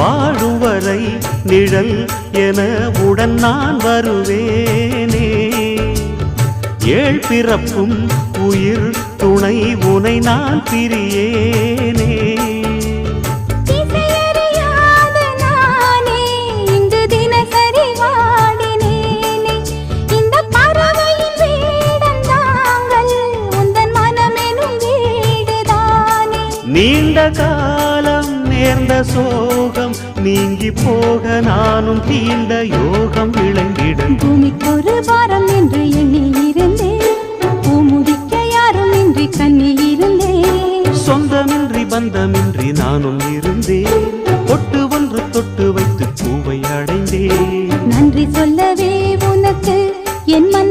வாழும் வரை நிழல் என உடன் நான் வருவேனே. ஏழ் பிறப்பும் உயிர் துணை உனை நான் பிரியேனே. நீண்ட காலம் நேர்ந்த சோகம் நீங்கி போக நானும் தீண்ட யோகம் விளங்கிட. பூமிக்கொரு பாரம் என்று எண்ணி இருந்தேன், பூமுடிக்க யாரும் இன்றி கண்ணி இருந்தேன். சொந்தமின்றி பந்தமின்றி நானும் இருந்தேன், பொட்டு ஒன்று தொட்டு வைத்து பூவை அடைந்தேன். நன்றி சொல்லவே உனக்கு என் மன